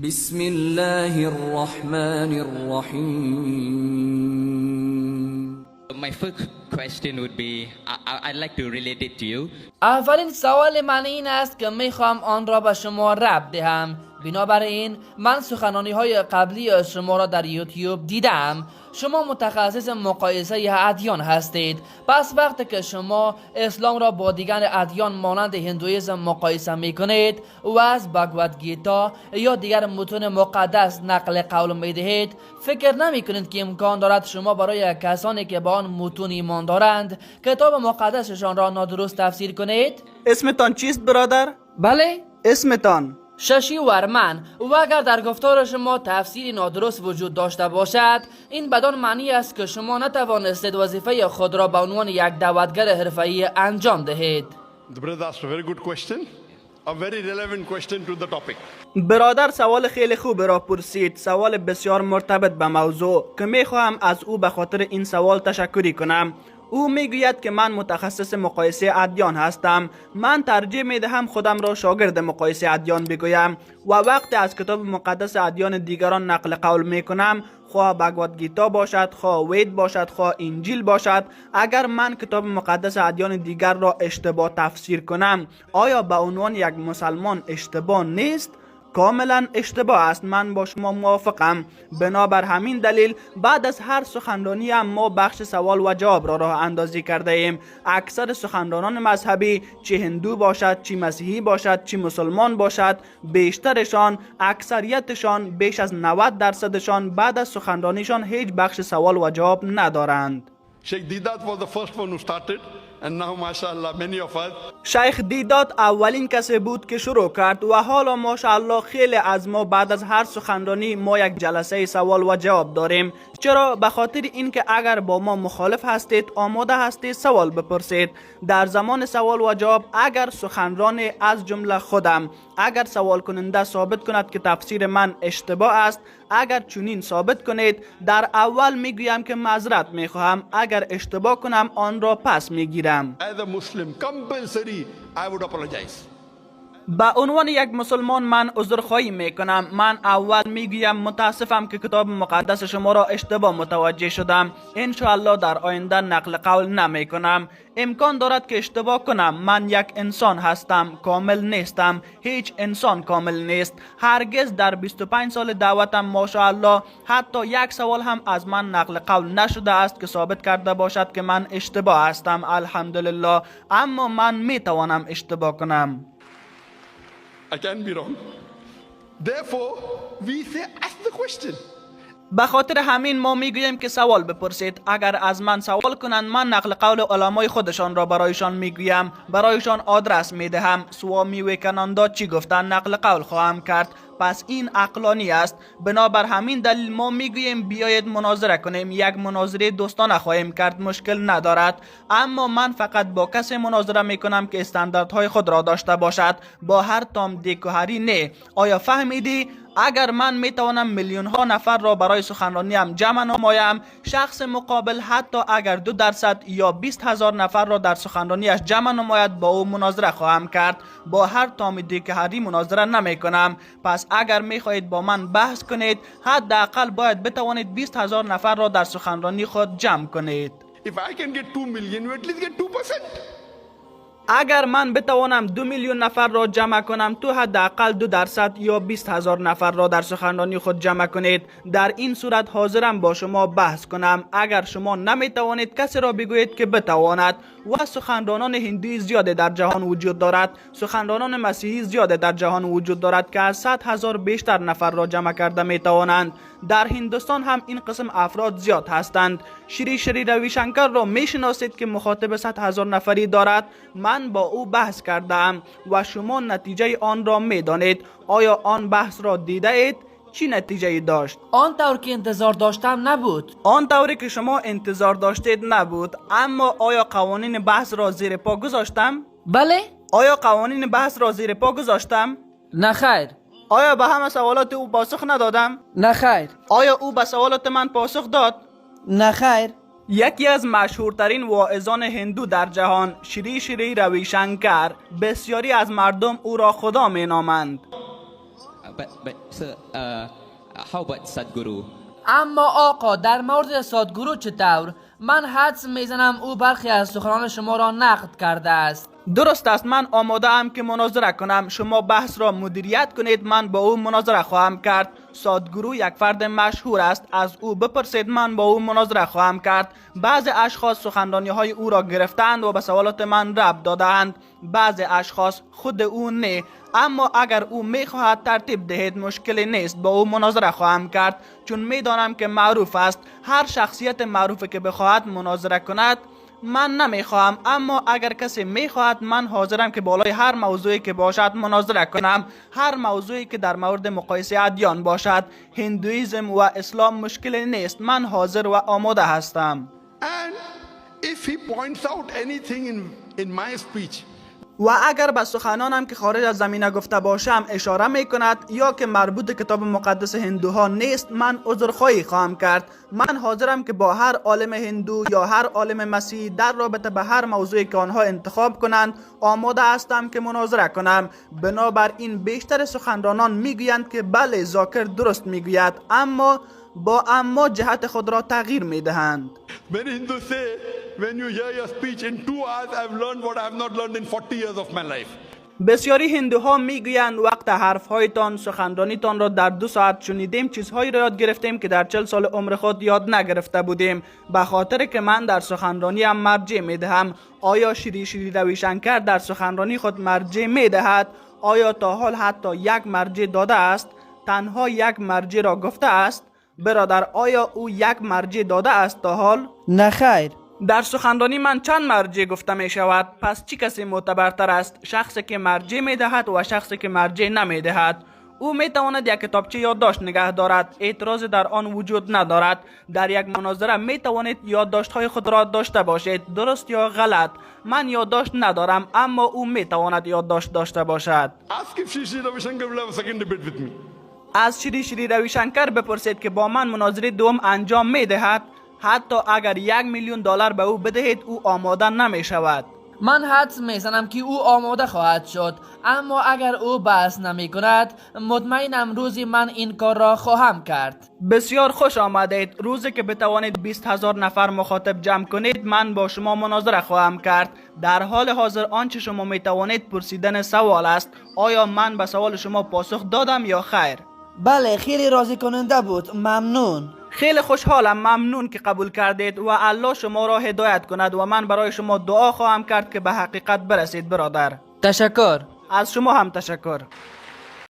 بسم الله الرحمن الرحیم. My first question would be, I'd like to relate it to you. اولین سوال من این است که میخوام آن را به شما ربط دهم. بنابراین من سخنرانی های قبلی شما را در یوتیوب دیدم. شما متخصص مقایسه ادیان هستید. پس وقتی که شما اسلام را با دیگر ادیان مانند هندویسم مقایسه میکنید و از بھگواد گیتا یا دیگر متون مقدس نقل قول میدهید، فکر نمیکنید که امکان دارد شما برای کسانی که به آن متون ایمان دارند کتاب مقدسشان را نادرست تفسیر کنید؟ اسمتان چیست برادر؟ بله؟ اسمتان؟ ششی ورمن. و اگر در گفتار شما تفسیری نادرست وجود داشته باشد، این بدان معنی است که شما نتوانستید وظیفه خود را به عنوان یک دعوتگر حرفه‌ای انجام دهید. The brother asked a very good question, a very relevant question to the topic. برادر سوال خیلی خوب را پرسید، سوال بسیار مرتبط به موضوع که میخواهم از او به خاطر این سوال تشکری کنم. او میگوید که من متخصص مقایسه ادیان هستم. من ترجیح میدهم خودم را شاگرد مقایسه ادیان بگویم و وقتی از کتاب مقدس ادیان دیگران نقل قول میکنم، خواه بھگواد گیتا باشد، خواه وید باشد، خواه انجیل باشد، اگر من کتاب مقدس ادیان دیگر را اشتباه تفسیر کنم، آیا به عنوان یک مسلمان اشتباه نیست؟ کاملا اشتباه است. من با شما موافقم. بنابر همین دلیل بعد از هر سخنرانی هم ما بخش سوال و جواب را راه اندازی کرده ایم. اکثر سخنرانان مذهبی، چه هندو باشد، چه مسیحی باشد، چه مسلمان باشد، بیشترشان، اکثریتشان، بیش از 90% بعد از سخنرانیشان هیچ بخش سوال و جواب ندارند. Sheikh Deedat was the first one who started, and now, mashallah, many of us. شیخ دیدات اولین کسی بود که شروع کرد و حالا ماشاءالله خیلی از ما بعد از هر سخنرانی ما یک جلسه سوال و جواب داریم. چرا؟ به خاطر اینکه اگر با ما مخالف هستید، آماده هستید سوال بپرسید. در زمان سوال و جواب اگر سخنران از جمله خودم، اگر سوال کننده ثابت کند که تفسیر من اشتباه است، اگر چنین ثابت کنید، در اول میگویم که معذرت میخواهم. اگر اشتباه کنم آن را پس میگیرم. As a Muslim, compulsory, I would apologize. به عنوان یک مسلمان من عذرخواهی میکنم. من اول میگویم متاسفم که کتاب مقدس شما را اشتباه متوجه شدم. انشاءالله در آینده نقل قول نمیکنم. امکان دارد که اشتباه کنم. من یک انسان هستم، کامل نیستم. هیچ انسان کامل نیست. هرگز در 25 سال دعوتم ماشاءالله حتی یک سوال هم از من نقل قول نشده است که ثابت کرده باشد که من اشتباه هستم. الحمدلله. اما من میتوانم اشتباه کنم. I can be wrong. Therefore, we say, ask the question. به خاطر همین ما میگوییم که سوال بپرسید. اگر از من سوال کنند، من نقل قول علمای خودشان را برایشان میگویم، برایشان آدرس میدهم. سوامی ویکاناندا چی گفتن نقل قول خواهم کرد. پس این عقلانی است. بنابر همین دلیل ما میگوییم بیایید مناظره کنیم. یک مناظره دوستانه خواهیم کرد، مشکل ندارد. اما من فقط با کسی مناظره میکنم که استانداردهای خود را داشته باشد، با هر تام دیکوهری نه. آیا فهمیدی؟ اگر من میتوانم میلیون ها نفر را برای سخنرانیم جمع نمایم، شخص مقابل حتی اگر 2% یا 20,000 نفر را در سخنرانیش جمع نماید، با او مناظره خواهم کرد. با هر تام دیکوهری مناظره نمی کنم. پس اگر میخواهید با من بحث کنید، حداقل باید بتوانید 20,000 نفر را در سخنرانی خود جمع کنید. If I can get 2 million, you at least get 2%. اگر من بتوانم 2 میلیون نفر را جمع کنم، تو حداقل 2% یا 20,000 نفر را در سخنرانی خود جمع کنید. در این صورت حاضرم با شما بحث کنم. اگر شما نمیتوانید، کسی را بگویید که بتواند. و سخنرانان هندی زیاده در جهان وجود دارد، سخنرانان مسیحی زیاده در جهان وجود دارد که از 100,000 بیشتر نفر را جمع کرده میتوانند. در هندوستان هم این قسم افراد زیاد هستند. شری روی شنکر را میشناسید که مخاطب 100,000 نفری دارد. من با او بحث کردم و شما نتیجه آن را میدانید. آیا آن بحث را دیده اید؟ چی نتیجه داشت؟ آن طور که انتظار داشتم نبود. آن طوری که شما انتظار داشتید نبود. اما آیا قوانین بحث را زیر پا گذاشتم؟ بله؟ آیا قوانین بحث را زیر پا گذاشتم؟ نه خیر. آیا به همه سوالات او پاسخ ندادم؟ نه خیر. آیا او به سوالات من پاسخ داد؟ نه خیر. یکی از مشهورترین واعظان هندو در جهان، شری روی شنکر، بسیاری از مردم او را خدا می نامند. but sir, how about Sadhguru? اما آقا در مورد سادگورو چطور؟ من حدس میزنم او برخی از سخنان شما را نقد کرده است. درست است، من آماده ام که مناظره کنم. شما بحث را مدیریت کنید، من با او مناظره خواهم کرد. سادگورو یک فرد مشهور است، از او بپرسید، من با او مناظره خواهم کرد. بعضی اشخاص سخنرانی های او را گرفتند و به سوالات من ربط دادند، بعضی اشخاص خود او نه. اما اگر او میخواهد ترتیب دهید مشکلی نیست، با او مناظره خواهم کرد، چون میدانم که معروف است. هر شخصیت معروفی که بخواهد مناظره کند من نمیخواهم، اما اگر کسی میخواهد من حاضرم که بالای هر موضوعی که باشد مناظره کنم. هر موضوعی که در مورد مقایسه ادیان باشد، هندویسم و اسلام مشکلی نیست، من حاضر و آماده هستم. And if he points out anything in my speech, و اگر به سخنانم که خارج از زمینه گفته باشم اشاره می کند یا که مربوط کتاب مقدس هندوها نیست، من عذرخواهی خواهم کرد. من حاضرم که با هر عالم هندو یا هر عالم مسیحی در رابطه به هر موضوعی که آنها انتخاب کنند آماده هستم که مناظره کنم. بنابراین بیشتر سخنرانان میگویند که بله ذاکر درست میگوید، اما جهت خود را تغییر میدهند. many Hindus say, when you hear your speech in 2 hours, I've learned what I have not learned in 40 years of my life. بسیاری هندوها میگویند وقت حرفهایتان سخنرانیتان را در 2 ساعت شنیدیم، چیزهایی را یاد گرفتیم که در 40 سال عمر خود یاد نگرفته بودیم. به خاطر که من در سخنرانیم مرجع میدهم. آیا شری رویشنکر در سخنرانی خود مرجع میدهد؟ آیا تا حال حتی یک مرجع داده است؟ تنها یک مرجع را گفته است؟ برادر، آیا او یک مرجع داده است تا حال؟ نه خیر. در سخنرانی من چند مرجع گفته می شود؟ پس چی کسی معتبرتر است؟ شخصی که مرجع می دهد و شخصی که مرجع نمی دهد؟ او می تواند یک کتابچه یادداشت نگه دارد، اعتراض در آن وجود ندارد. در یک مناظره می توانید یادداشت های خود را داشته باشید، درست یا غلط. من یادداشت ندارم، اما او می تواند یادداشت داشته باشد. Ask if Shri Shri Ravi Shankar will have a second debate with me. از شری رویشنکر بپرسید که با من مناظره دوم انجام می دهد. حتی اگر $1,000,000 به او بدهید او آماده نمی شود. من حدس میزنم که او آماده خواهد شد، اما اگر او بحث نمی کند مطمئنم روزی من این کار را خواهم کرد. بسیار خوش آمدید. روزی که بتوانید 20,000 نفر مخاطب جمع کنید من با شما مناظره خواهم کرد. در حال حاضر آنچه شما می توانید پرسیدن سوال است. آیا من به سوال شما پاسخ دادم یا خیر؟ بله، خیلی راضی کننده بود. ممنون. خیلی خوشحالم. ممنون که قبول کردید و الله شما را هدایت کند و من برای شما دعا خواهم کرد که به حقیقت برسید برادر. تشکر. از شما هم تشکر.